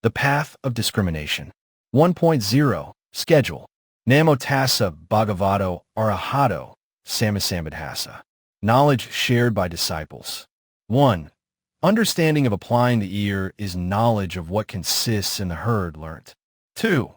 The path of discrimination. 1.0 Schedule. Namo tassa bhagavato arahato Paṭisambhidāmagga. Knowledge shared by disciples. 1. Understanding of applying the ear is knowledge of what consists in the heard learnt. 2.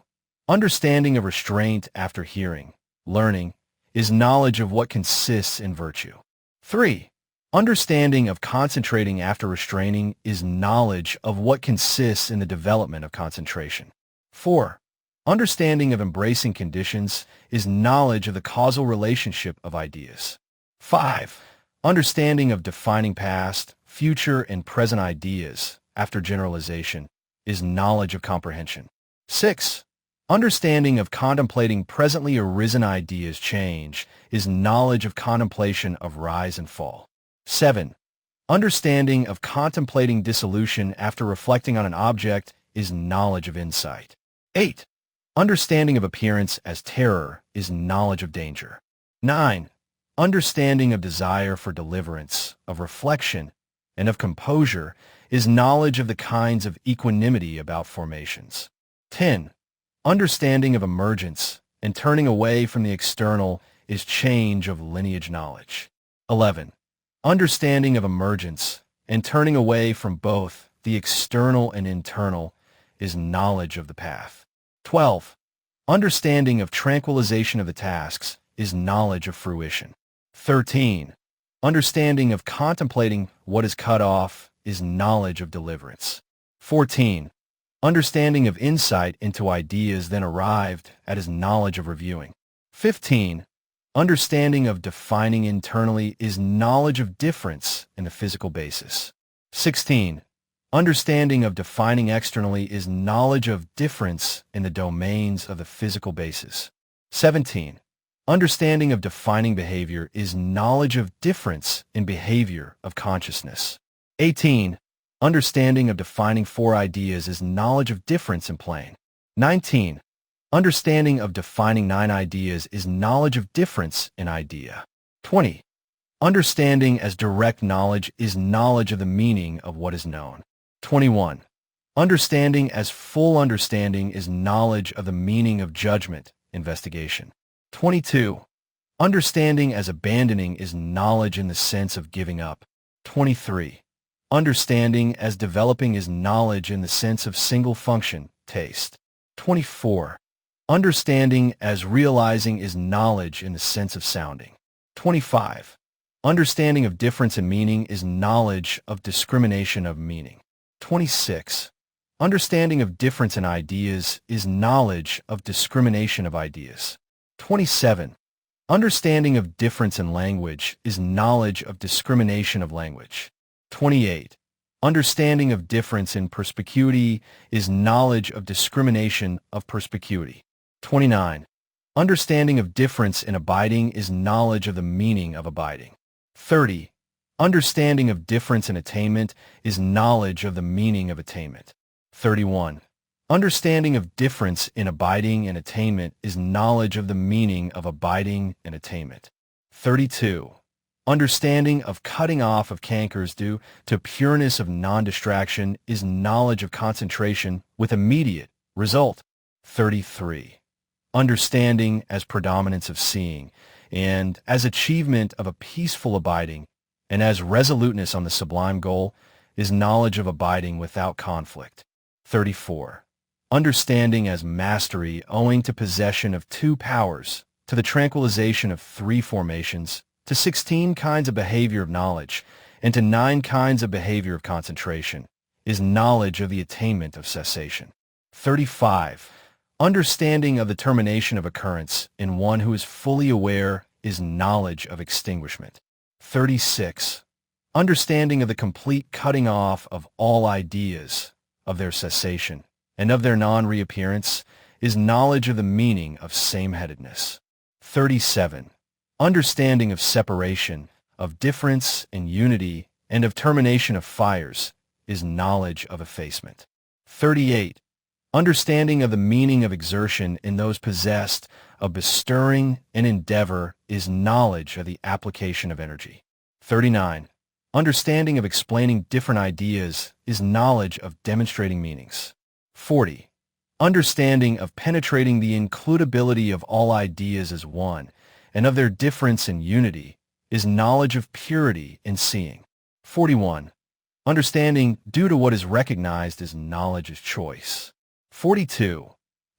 Understanding of restraint after hearing, learning, is knowledge of what consists in virtue. 3. Understanding of concentrating after restraining is knowledge of what consists in the development of concentration. 4. Understanding of embracing conditions is knowledge of the causal relationship of ideas. 5. Understanding of defining past, future, and present ideas after generalization is knowledge of comprehension. 6. Understanding of contemplating presently arisen ideas change is knowledge of contemplation of rise and fall. 7. Understanding of contemplating dissolution after reflecting on an object is knowledge of insight. 8. Understanding of appearance as terror is knowledge of danger. 9. Understanding of desire for deliverance, of reflection, and of composure is knowledge of the kinds of equanimity about formations. 10. Understanding of emergence and turning away from the external is change of lineage knowledge. 11. Understanding of emergence and turning away from both the external and internal is knowledge of the path. 12. Understanding of tranquilization of the tasks is knowledge of fruition. 13. Understanding of contemplating what is cut off is knowledge of deliverance. 14. Understanding of insight into ideas then arrived at is knowledge of reviewing. 15. Understanding of defining internally is knowledge of difference in the physical basis. 16. Understanding of defining externally is knowledge of difference in the domains of the physical basis. 17. Understanding of defining behavior is knowledge of difference in behavior of consciousness. 18. Understanding of defining four ideas is knowledge of difference in plane. 19. Understanding of defining 9 ideas is knowledge of difference in idea. 20. Understanding as direct knowledge is knowledge of the meaning of what is known. 21. Understanding as full understanding is knowledge of the meaning of judgment, investigation. 22. Understanding as abandoning is knowledge in the sense of giving up. 23. Understanding as developing is knowledge in the sense of single function, taste. 24. Understanding as realizing is knowledge in the sense of sounding. 25. Understanding of difference in meaning is knowledge of discrimination of meaning. 26. Understanding of difference in ideas is knowledge of discrimination of ideas. 27. Understanding of difference in language is knowledge of discrimination of language. 28. Understanding of difference in perspicuity is knowledge of discrimination of perspicuity. 29. Understanding of difference in abiding is knowledge of the meaning of abiding. 30. Understanding of difference in attainment is knowledge of the meaning of attainment. 31. Understanding of difference in abiding and attainment is knowledge of the meaning of abiding and attainment. 32. Understanding of cutting off of cankers due to pureness of non-distraction is knowledge of concentration with immediate result. 33. Understanding as predominance of seeing, and as achievement of a peaceful abiding, and as resoluteness on the sublime goal, is knowledge of abiding without conflict. 34. Understanding as mastery owing to possession of 2 powers, to the tranquilization of 3 formations, to 16 kinds of behavior of knowledge, and to 9 kinds of behavior of concentration, is knowledge of the attainment of cessation. 35. Understanding of the termination of occurrence in one who is fully aware is knowledge of extinguishment. 36. Understanding of the complete cutting off of all ideas, of their cessation, and of their non-reappearance is knowledge of the meaning of same-headedness. 37. Understanding of separation, of difference and unity, and of termination of fires is knowledge of effacement. 38. Understanding of the meaning of exertion in those possessed of bestirring and endeavor is knowledge of the application of energy. 39. Understanding of explaining different ideas is knowledge of demonstrating meanings. 40. Understanding of penetrating the includability of all ideas as one, and of their difference and unity, is knowledge of purity in seeing. 41. Understanding due to what is recognized is knowledge of choice. 42.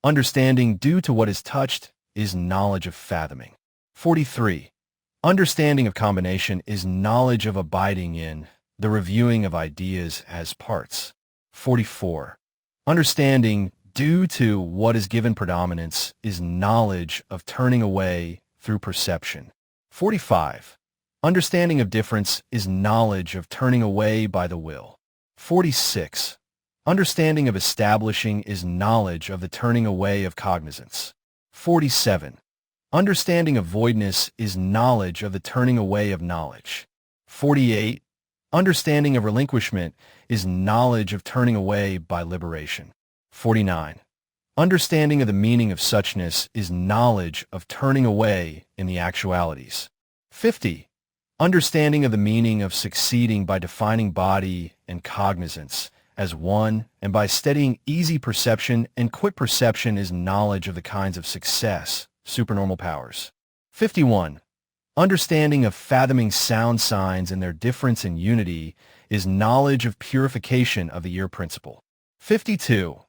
Understanding due to what is touched is knowledge of fathoming. 43. Understanding of combination is knowledge of abiding in the reviewing of ideas as parts. 44. Understanding due to what is given predominance is knowledge of turning away through perception. 45. Understanding of difference is knowledge of turning away by the will. 46. Understanding of establishing is knowledge of the turning away of cognizance. 47. Understanding of voidness is knowledge of the turning away of knowledge. 48. Understanding of relinquishment is knowledge of turning away by liberation. 49. Understanding of the meaning of suchness is knowledge of turning away in the actualities. 50. Understanding of the meaning of succeeding by defining body and cognizance as one, and by studying easy perception and quick perception is knowledge of the kinds of success, supernormal powers. 51. Understanding of fathoming sound signs and their difference in unity is knowledge of purification of the ear principle. 52.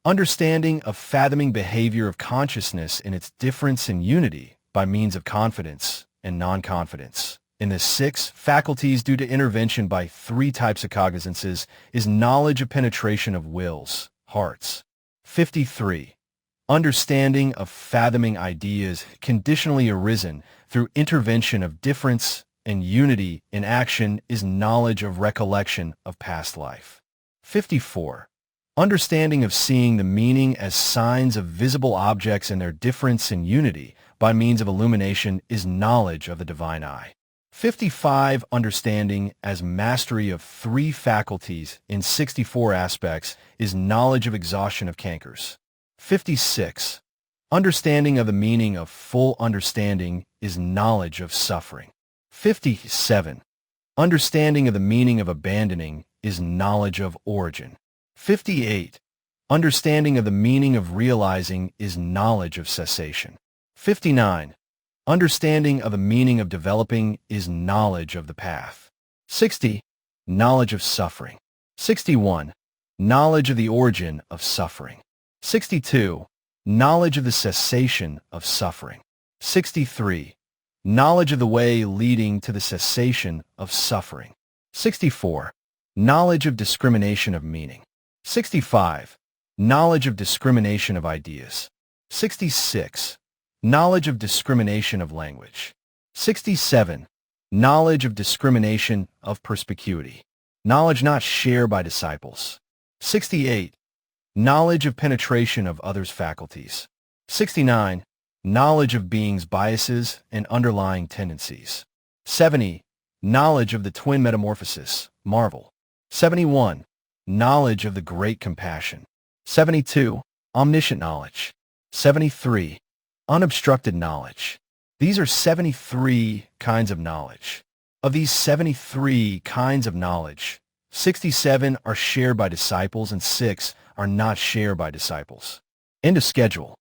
Understanding of fathoming behavior of consciousness in its difference in unity by means of confidence and non-confidence in the 6 faculties due to intervention by 3 types of cognizances is knowledge of penetration of wills, hearts. 53. Understanding of fathoming ideas conditionally arisen through intervention of difference and unity in action is knowledge of recollection of past life. 54. Understanding of seeing the meaning as signs of visible objects and their difference in unity by means of illumination is knowledge of the divine eye. 55. Understanding as mastery of 3 faculties in 64 aspects is knowledge of exhaustion of cankers. 56. Understanding of the meaning of full understanding is knowledge of suffering. 57. Understanding of the meaning of abandoning is knowledge of origin. 58. Understanding of the meaning of realizing is knowledge of cessation. 59. Understanding of the meaning of developing is knowledge of the path. 60. Knowledge of suffering. 61. Knowledge of the origin of suffering. 62. Knowledge of the cessation of suffering. 63. Knowledge of the way leading to the cessation of suffering. 64. Knowledge of discrimination of meaning. 65. Knowledge of discrimination of ideas. 66. Knowledge of discrimination of language. 67. Knowledge of discrimination of perspicuity. Knowledge not shared by disciples. 68. Knowledge of penetration of others' faculties. 69. Knowledge of beings' biases and underlying tendencies. 70. Knowledge of the twin metamorphosis, marvel. 71. Knowledge of the great compassion. 72. Omniscient knowledge. 73. Unobstructed knowledge. These are 73 kinds of knowledge. Of these 73 kinds of knowledge, 67 are shared by disciples and 6 are not shared by disciples. End of schedule.